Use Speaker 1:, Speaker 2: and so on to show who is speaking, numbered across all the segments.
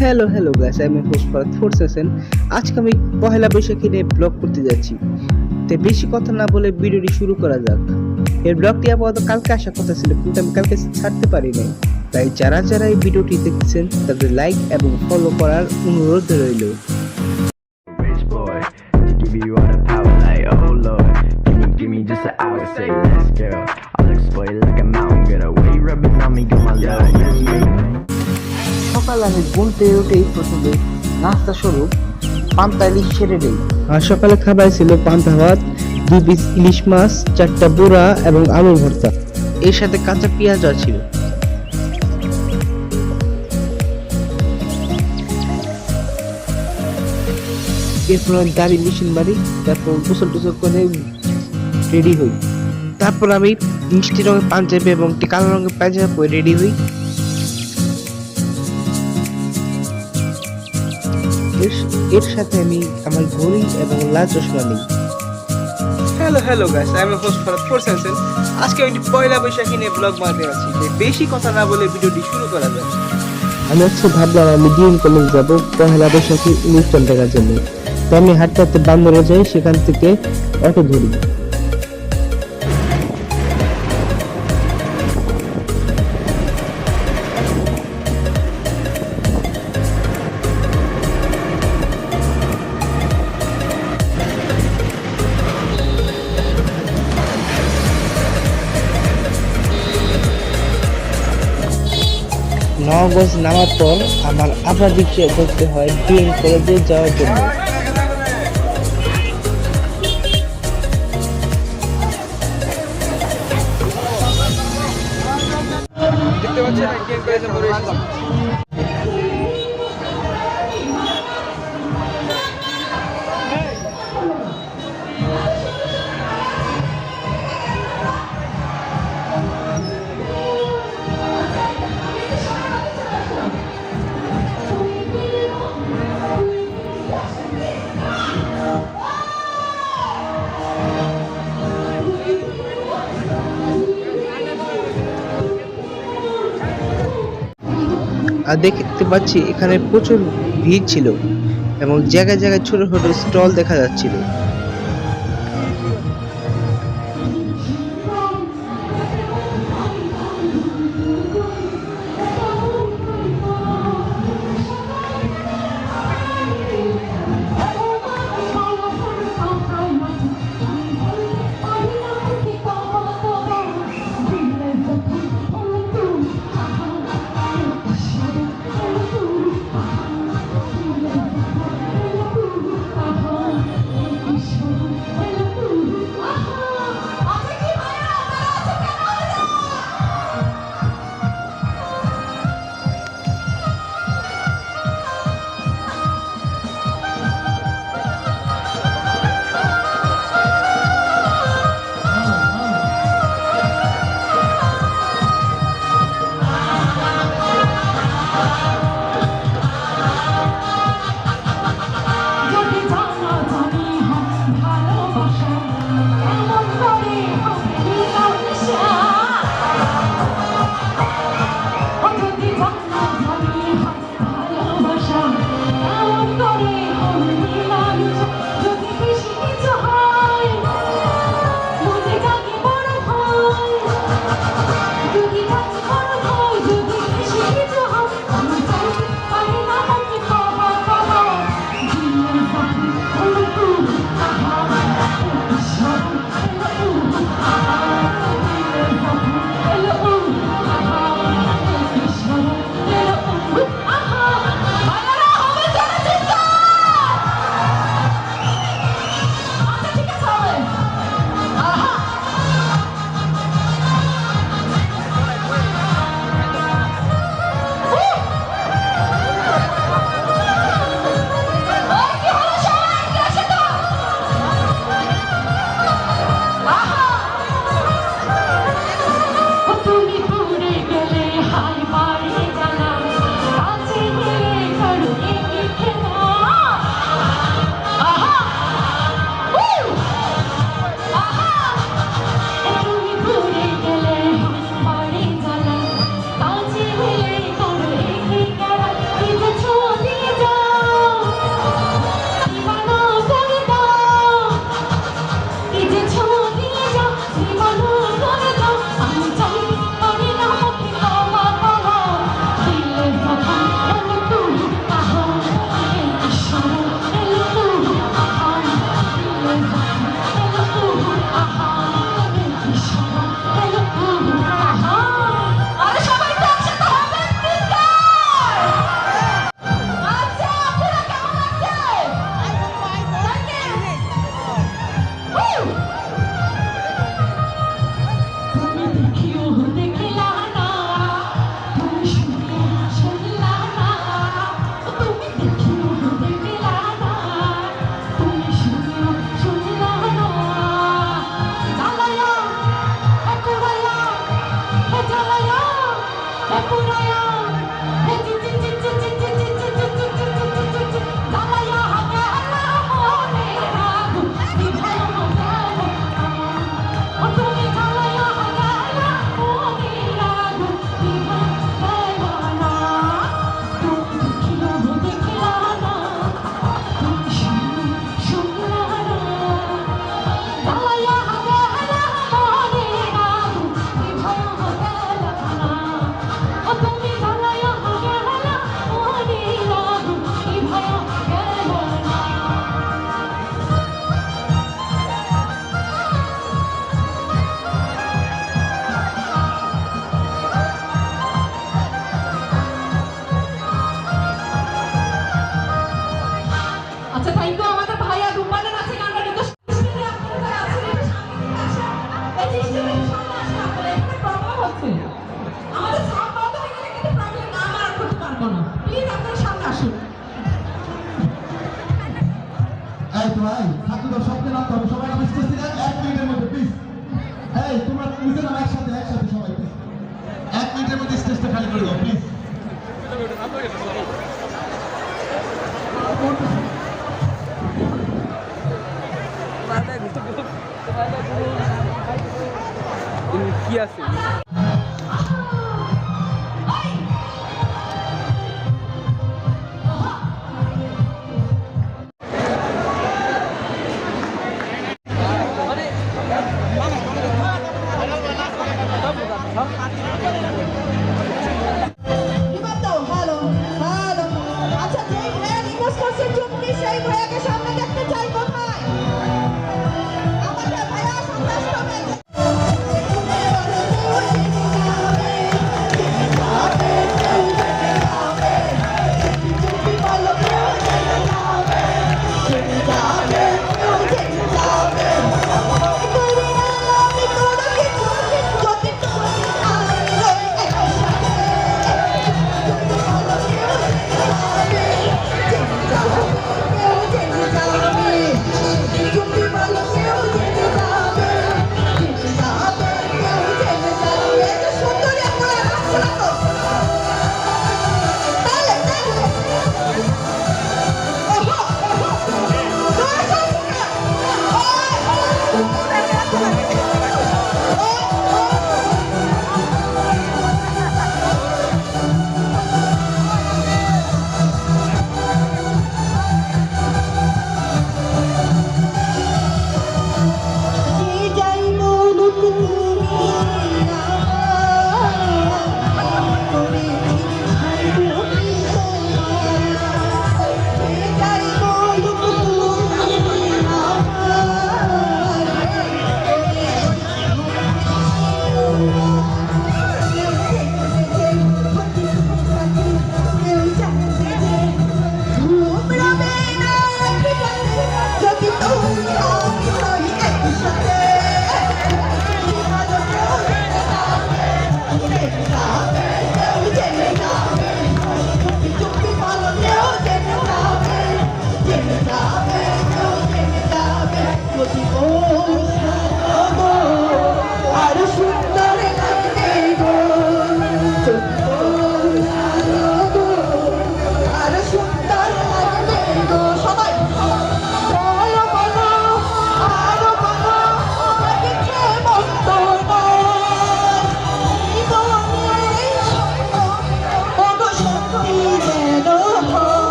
Speaker 1: Hello guys, আমি host Farhad force Hossain. আজকে আমি পহেলা বৈশাখী নিয়ে ব্লগ করতে যাচ্ছি। তো বেশি কথা না বলে ভিডিওটি শুরু করা যাক। এই ব্লগটি আপাতত কালকে আসার কথা ছিল, কিন্তু আমি কালকে ছাড়তে পারি নাই। তাই যারা এই ভিডিওটি দেখতেছেন তাদের লাইক এবং ফলো করার অনুরোধ রইল।
Speaker 2: Rich boy, give you all the power like oh lord. Give me just an hour, say let's go. I'll explode like a mountain, get away rubbing on me, got my love.
Speaker 1: সকালে আমি ঘুম থেকে উঠেই প্রথমে নাস্তা স্বরূপ পান্তা ইলিশ সেরে দেই। আর সকালে খাবার ছিল পান্তা ভাত, 2 পিস ইলিশ মাছ, 4টা বুড়া এবং আলুর ভর্তা। এর সাথে কাঁচা পেঁয়াজও ছিল। এরপর আমি গাড়ি মেশিন মারি, তারপর গোসল টোসল করে রেডি হই। তারপর আমি মিষ্টি রঙের পাঞ্জাবি এবং কালো রঙের পায়জামা পরে রেডি হই। এর সাথে আমি আমার ঘড়ি এবং লাল চশমা নিই। হ্যালো গাইস, আমি হোস্ট ফরহাদ ফোর্স হোসেন। আজকে আমি পয়লা বৈশাখী নিয়ে ব্লগ বানাতে যাচ্ছি। বেশি কথা না বলে ভিডিওটি শুরু করা যাক। আমি আজকে ভাবলাম আমি ডিএম কলেজ যাব পয়লা বৈশাখী অনুষ্ঠান দেখার জন্য। তো আমি হাঁটতে হাঁটতে বান্দরে যাই, সেখান থেকে অটো ধরি। নবগঞ্জ নামার পর আমার আবার রিক্সা ধরতে হয় ডিএম কলেজে যাওয়ার জন্য। দেখতে পাচ্ছেন ডিএম কলেজে পড়ে এসেছি। আর দেখতে পাচ্ছি এখানে প্রচুর ভিড় ছিল এবং জায়গায় জায়গায় ছোট ছোট স্টল দেখা যাচ্ছিল।
Speaker 3: আচ্ছা থ্যাংক ইউ আমাদের ভাইয়া দুপানের আছে গানটা কিন্তু স্টেজে আপনারা যারা আছেন একটু সামনে আসেন এই স্টেজের সামনে আসেন আপনারা এখানে প্রবলেম হচ্ছে আমাদের সাউন্ড বন্ধ হয়ে গেলে কিন্তু প্রবলেম না আমরা আর করতে পারবো না প্লিজ আপনারা সামনে আসুন
Speaker 4: এই তো ভাই ছাত্রদের সবকে নামতে হবে সবাই নামে স্টেজ থেকে 1 মিনিটের মধ্যে প্লিজ এই তোমরা নিচে নামো একসাথে সবাই প্লিজ 1 মিনিটের মধ্যে স্টেজটা খালি করে দাও প্লিজ
Speaker 1: কি আছে
Speaker 3: হ্যালো হ্যালো আচ্ছা যেই ভাইয়া রিকোয়েস্ট করছে চুপটি সেই ভাইয়াকে সামনে দেখতে চাই কোথায় আমাদের ভাইয়া সন্তুষ্ট হয়েছে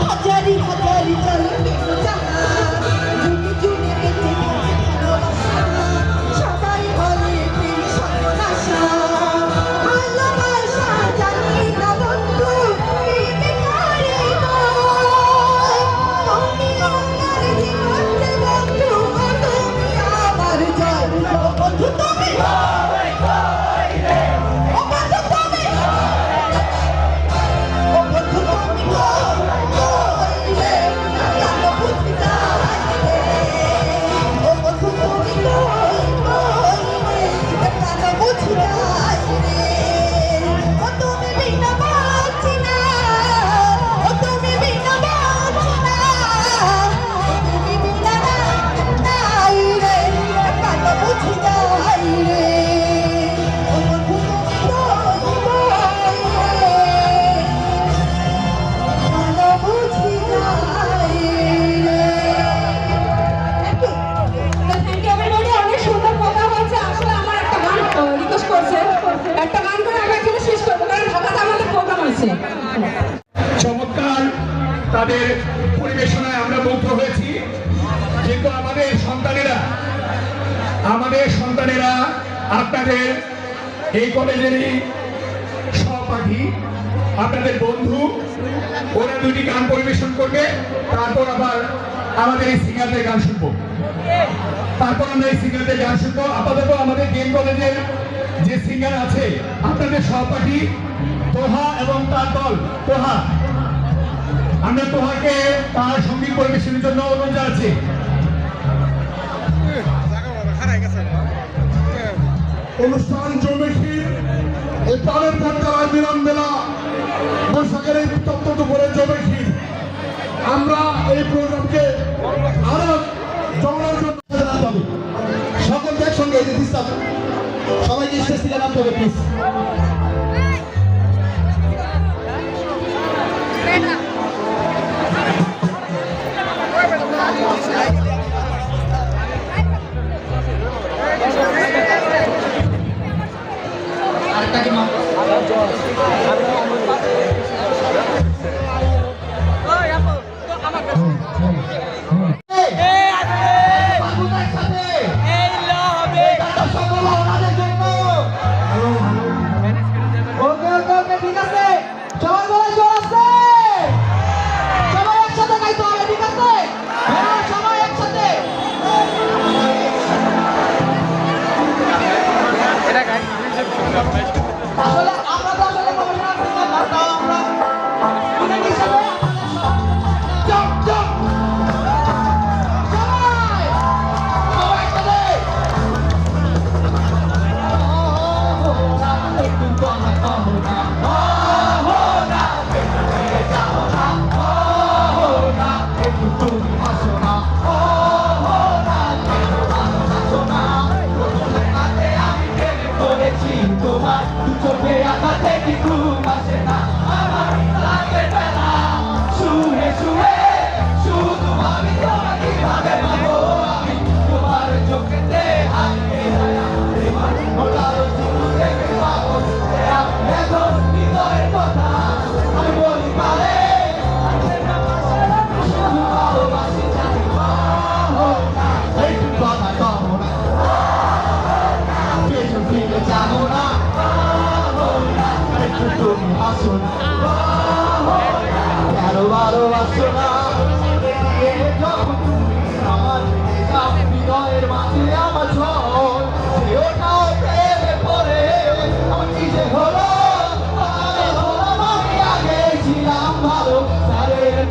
Speaker 5: হাজারি হাজারি চলে জানা জুনে জুনে বেঁচে থাকে ভালোবাসা সবাই বলে প্রেম সর্বনাশা ভালোবাসা জানি না বন্ধু প্রেমে করে তুমি আমার জীবনের বন্ধু তুমি আমার জয় বন্ধু তুমি
Speaker 3: Thank you everybody. অনেক সুন্দর কথা হয়েছে। আসলে আমার একটা গান রিকোয়েস্ট করছে। একটা গান করে আমরা এখানে শেষ করবো, কারণ ঢাকাতে আমাদের প্রোগ্রাম আছে।
Speaker 6: চমৎকার তাদের পরিবেশনায় আমরা মুগ্ধ হয়েছি, কিন্তু আমাদের সন্তানেরা আপনাদের এই কলেজেরই সহপাঠী, আপনাদের বন্ধু, ওরা দুটি গান পরিবেশন করবে, তারপর আবার আমাদের এই সিঙ্গারদের গান শুনবো। আপাতত আমাদের গেম কলেজের যে সিঙ্গার আছে আপনাদের সহপাঠী তোহা এবং তার দল তোহা, আমরা তোহাকে তার সঙ্গীত পরিবেশনের জন্য অনুরোধ জানাচ্ছি।
Speaker 4: অনুষ্ঠান জমেশির এই প্রাণের পর্যায়ে মিলন মেলা বৈশাখের এই উত্তপ্ত দুপুরে জমেশির আমরা এই প্রোগ্রামকে আরো জমানোর জন্য জানাতে হবে। সকলকে একসঙ্গে এই যে দিস্তাব সবাইকে স্টেজ থেকে নামতে হবে প্লিজ।
Speaker 5: ঠিক আছে সবাই বলে জোর আছে সবাই একসাথে গাইতে হবে ঠিক আছে হ্যাঁ সবাই একসাথে আসলে আমরা তো আসলে প্রফেশনাল সিঙ্গার না, তাও আমরা অনেক হিসাবে জম্প জম্প সবাই সবাই একসাথে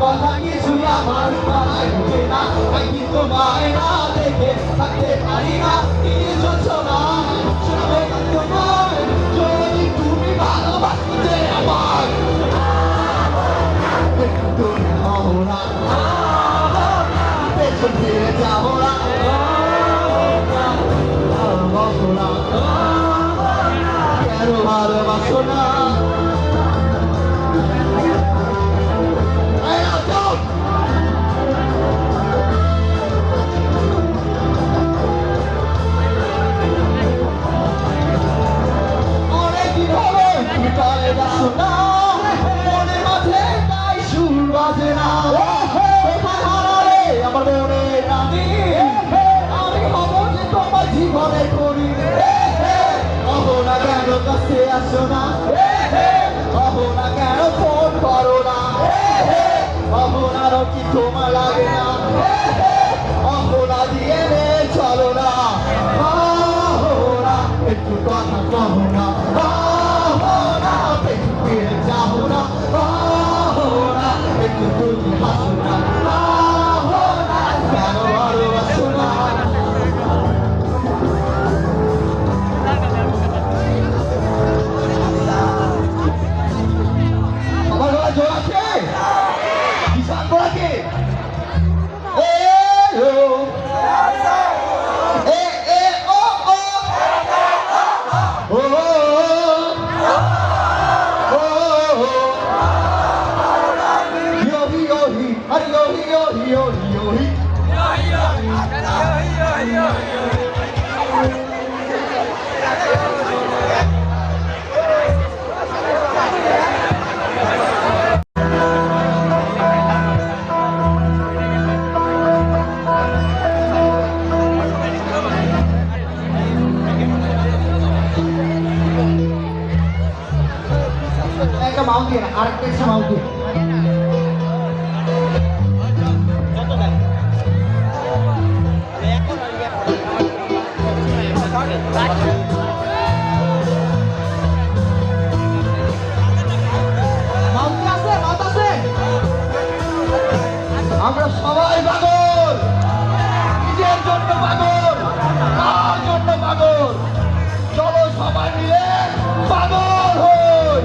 Speaker 5: কথা কিছু আমার মাথায় ঢোকে না, কিন্তু তোমায় না দেখে থাকতে পারি না। কিছু শোনা শুনবে না তোমায়, যদি তুমি ভালোবাসতে আমার তুমি হও না, পেছন ফিরে যাবো না, ভালোবাসো না, কেন ভালোবাসো না। তাও কি তোমার লাগে না অহনা দিয়ে নে চলো না বাহনা একটু কথা কহো না বাহনা একটু ফিরে যাবো না বাহনা একটু তুমি হাসো না বাহনা কেন ভালোবাসো না আমার গলা জোর আছে কিষান বলা কে এ ও এ এ ও ও ও ও yo hi yo hi ari yo hi yo hi yo hi yo hi একটা মাউন্ট দিয়ে না আরেকটা এক্সট্রা মাউন্ট দিয়ে মাউন্ট আছে মাউন্ট আছে আমরা সবাই পাগল নিজের জন্য পাগল কার জন্য পাগল চলো সবাই মিলে পাগল হই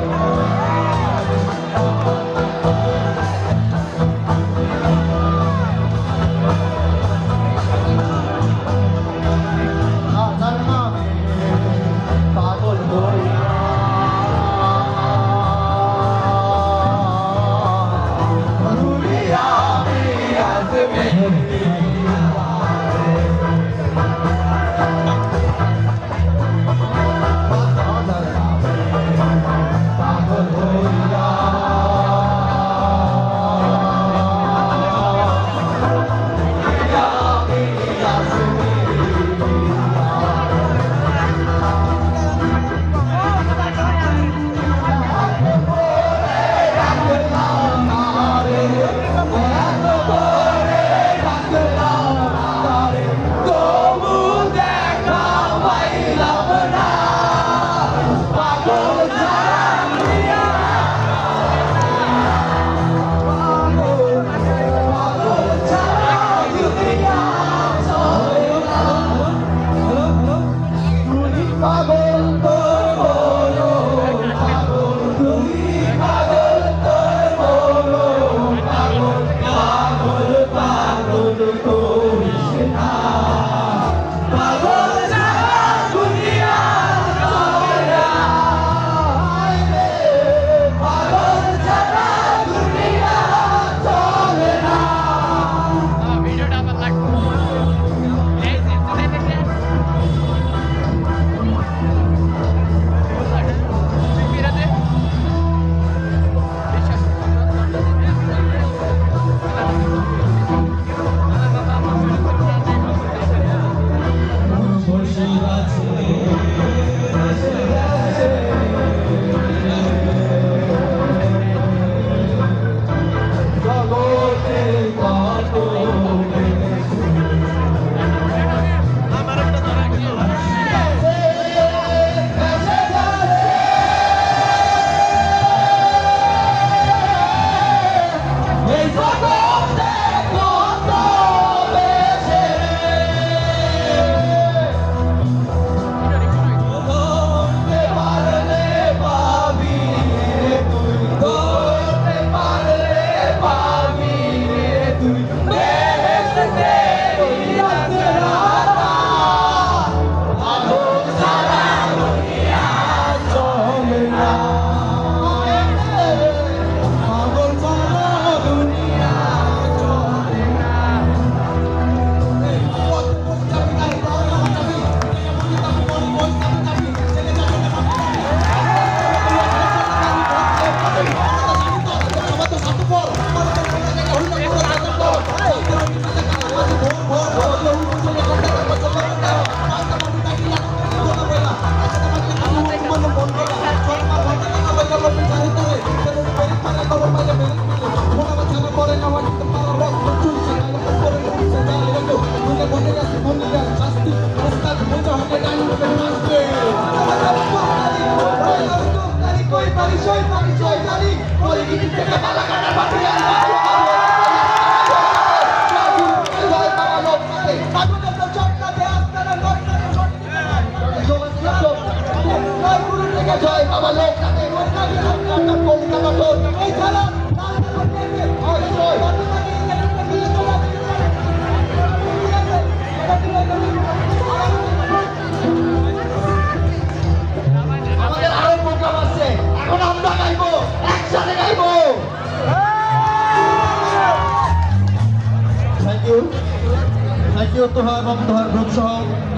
Speaker 5: বিরক্ত হয় এবং তোমার গ্রুপ সহ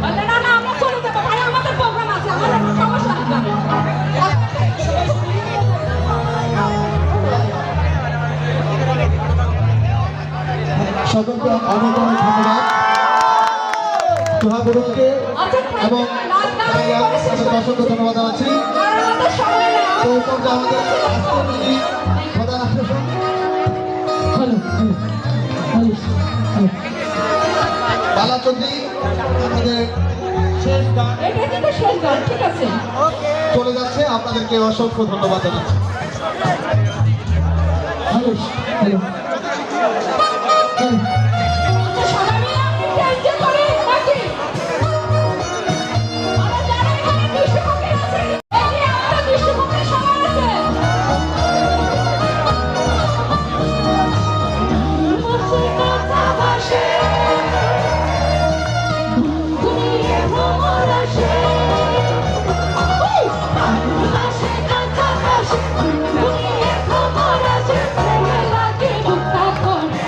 Speaker 3: বললে না না আমরা চলে যাবো ভাই আমাদের প্রোগ্রাম আছে আমাদের সমস্যা আছে
Speaker 5: সকলকে অনেক অনেক ধন্যবাদ তুহাগুরুকে
Speaker 3: আচ্ছা
Speaker 5: এবং অসংখ্য ধন্যবাদ জানাচ্ছি
Speaker 3: আর আমাদের সময় নেই
Speaker 5: তো এই পর্যায়ে আমাদের আজকের যিনি প্রধান আকর্ষণ বালাচন্ডী আমাদের শেষ গান
Speaker 3: এটা কিন্তু শেষ গান ঠিক আছে
Speaker 5: চলে যাচ্ছে আপনাদেরকে অসংখ্য ধন্যবাদ জানাচ্ছি
Speaker 3: আচ্ছা সবাই মিলে একটু এনজয় করি নাকি আমরা যারা এখানে দৃশ্যপক্ষে আছে এই যে আমাদের দৃশ্যপক্ষে সবাই আছে বসে কথা বসে ঘুরিয়ে ভ্রমণ আসে বসে কথা বসে ঘুরিয়ে ভ্রমণ আসে লাগে বুকটা করে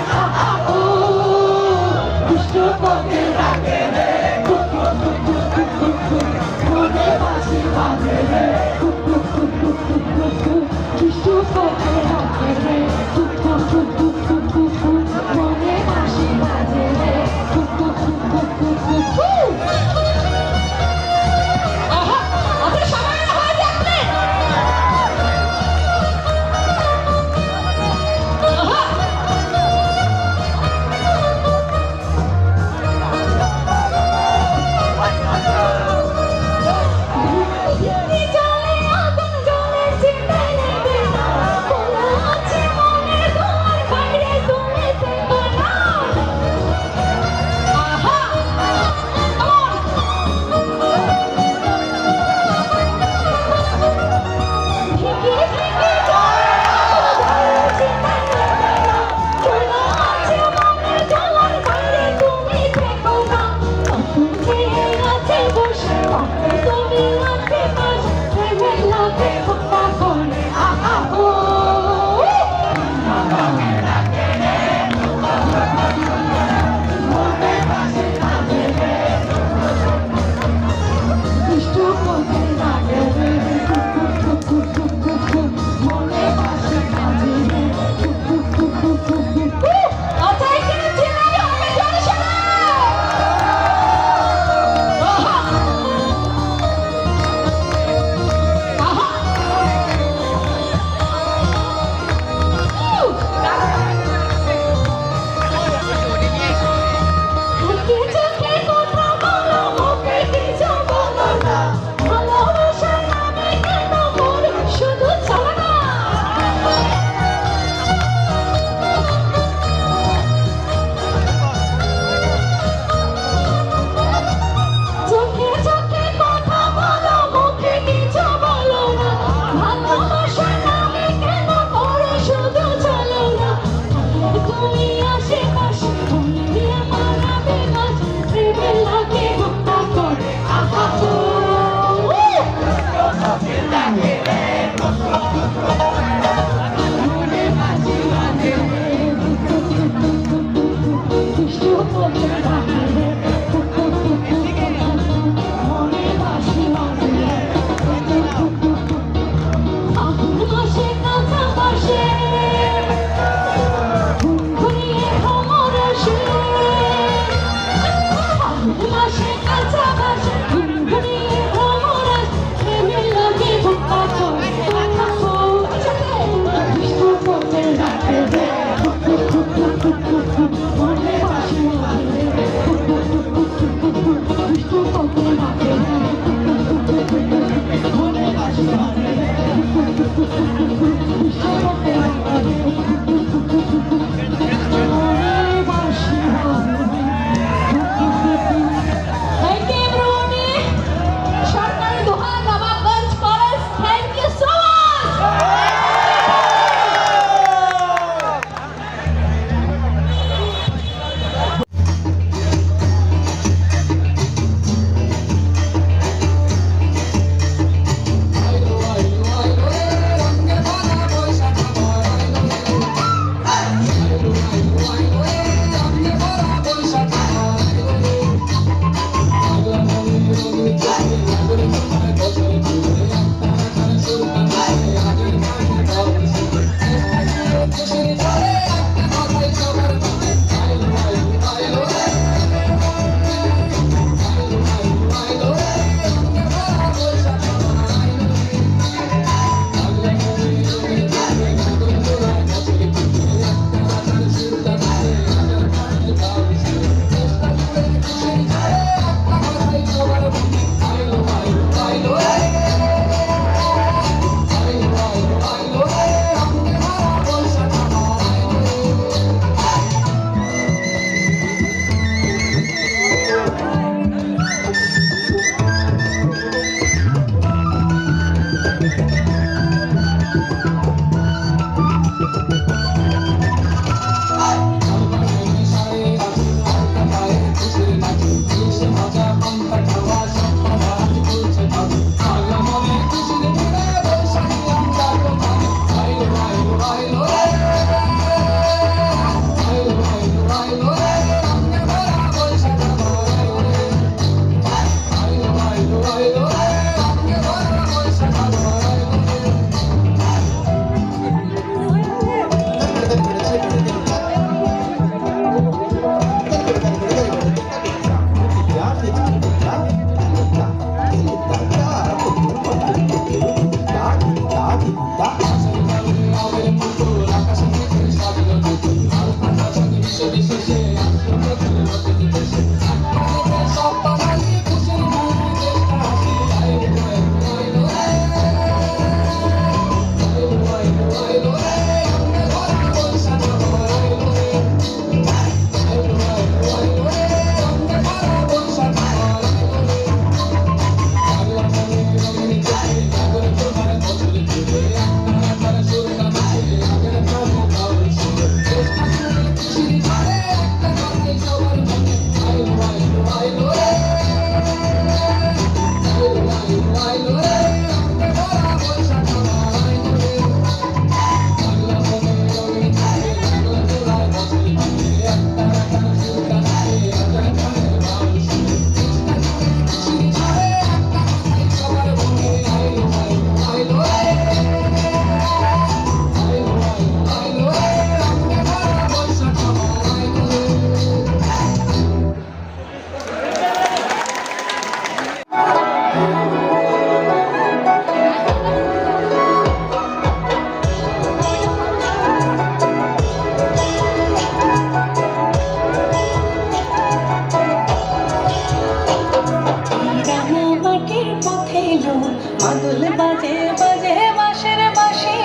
Speaker 3: মাদল বাজে বাজে বাঁশের বাঁশি,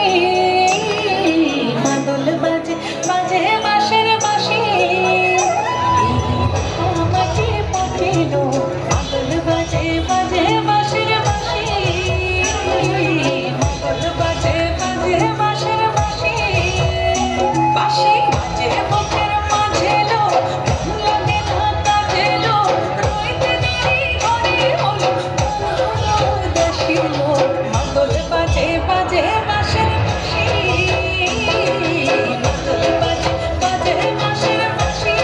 Speaker 3: মাদল বাজে বাজে বাঁশের বাঁশি, আমাকে পথিল মাদল বাজে বাজে বাঁশের বাঁশি, মাদল বাজে বাজে বাঁশের বাঁশি, বাঁশি বাজে বুকের মাঝে লো, লাগে না কাজে লো, রইতে দেরি করে হলো মাদল বাজে বাজে বাঁশের বাঁশি, মাদল বাজে বাজে বাঁশের বাঁশি।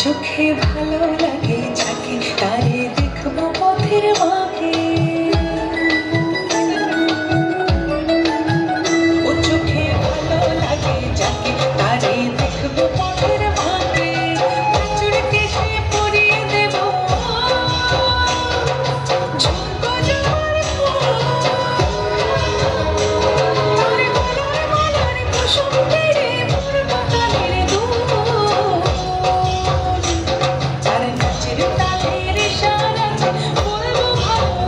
Speaker 3: চোখে ভালো লাগে যাকে তারে দেখবো পথের বাঁকে, ও চোখে ভালো লাগে যাকে তারে দেখবো পথের বাঁকে, চুড়কে সে পরিয়ে দেব ঝুমকো জোয়ার ফুল, মলার কুসুম তেরে মোর বাগানের দুল, তার নাচের তালের ইশারাতে বলবো ভালো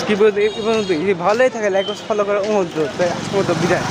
Speaker 1: কি বলতে এই পর্যন্তই। যদি ভালোই থাকে লাইক ফলো করার অনুরোধ, তাই আজকের মতো বিদায়।